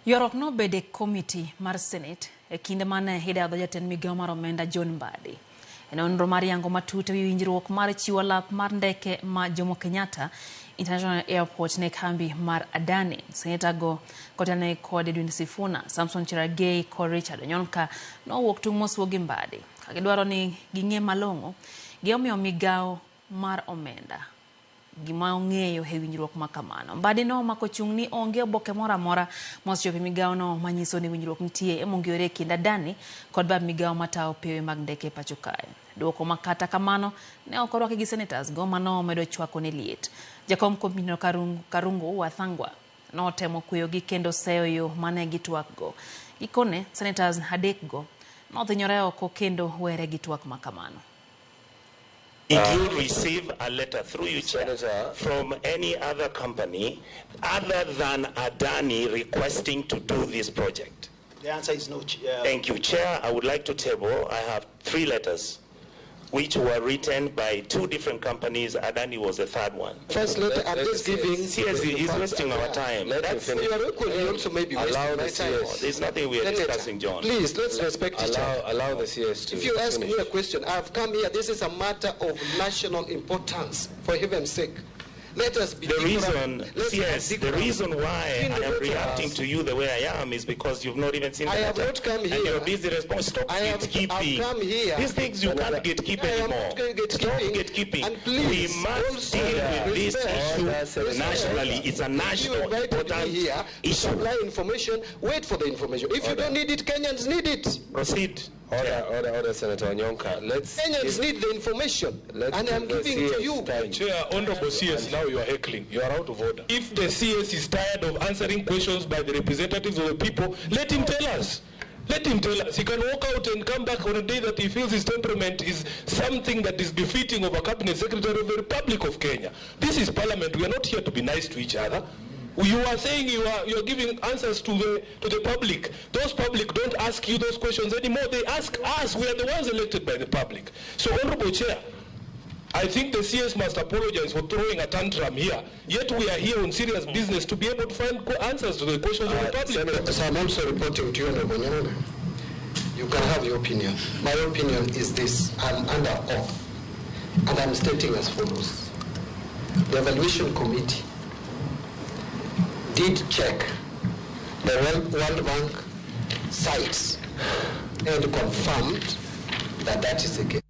Yorok no bede committee mar Senate e kinde mane hidadho jatend migao mar omenda John Mbadi. Nonro mar yango matut ewi winjruok mar chiwo lap mar ndeke ma Jomo Kenyatta International Airport ne kambi mar Adani. Senator go kotane kod Edwin Sifuna, Samson Cherargei kod Richard Onyonka no wuok tung' mos gi Mbadi. Kagidwaro ni ging'e malong'o gimomiyo migao mar omenda gima ong'eyo e winjruok ma kamano. Mbadi no omako chung' ni onge oboke moro amora mosechopo e migao no manyiso ni winjruok nitie emongiyore e kind Adani kod bad migao matayo pewe mag ndeke e pacho kae. Duoko makata kamano ne ok orwaki gi Senetas go mano medo chwako ne liet. Jakom komiti Karungo Wathangwa notemo kweyogi kendo seyo yo mane gitwak go. Gikone Senetas adek go nothinyore oko kendo were gi twak ma kamano. Did you receive a letter through you, Chair, from any other company other than Adani requesting to do this project? The answer is no, Chair. Thank you, Chair. I would like to table, I have 3 letters which were written by 2 different companies. Adani was the 3rd one. First letter, I'm just giving... CS is wasting our time. You are equally also maybe wasting my time. There's nothing we are discussing, John. Please, let's respect each other. Allow the CS to... If you ask me a question, I've come here, this is a matter of national importance, for heaven's sake. Let us be the reason why I am reacting to you the way I am is because you've not even seen the letter. I have not come here. And you're busy responding. Stop gatekeeping. I've come here. These things you can't gatekeep anymore. Stop gatekeeping. And please, we must deal with this issue nationally. It's a national important issue. Supply information. Wait for the information. If you don't need it, Kenyans need it. Proceed. Order, Senator Onyonka. Kenyans need the information, and I'm giving it to you. Chair, Honorable CS, now you are heckling. You are out of order. If the CS is tired of answering questions by the representatives of the people, let him tell us. Let him tell us. He can walk out and come back on a day that he feels his temperament is something that is befitting of a cabinet secretary of the Republic of Kenya. This is Parliament. We are not here to be nice to each other. You are saying you are giving answers to the public. Those public don't ask you those questions anymore. They ask us. We are the ones elected by the public. So, Honorable Chair, I think the CS must apologize for throwing a tantrum here. Yet we are here on serious business to be able to find answers to the questions of the public. Senator, I'm also reporting to you, Honorable Nyonga. You can have your opinion. My opinion is this. I'm under oath. And I'm stating as follows. The Evaluation Committee did check the World Bank sites and confirmed that that is the case.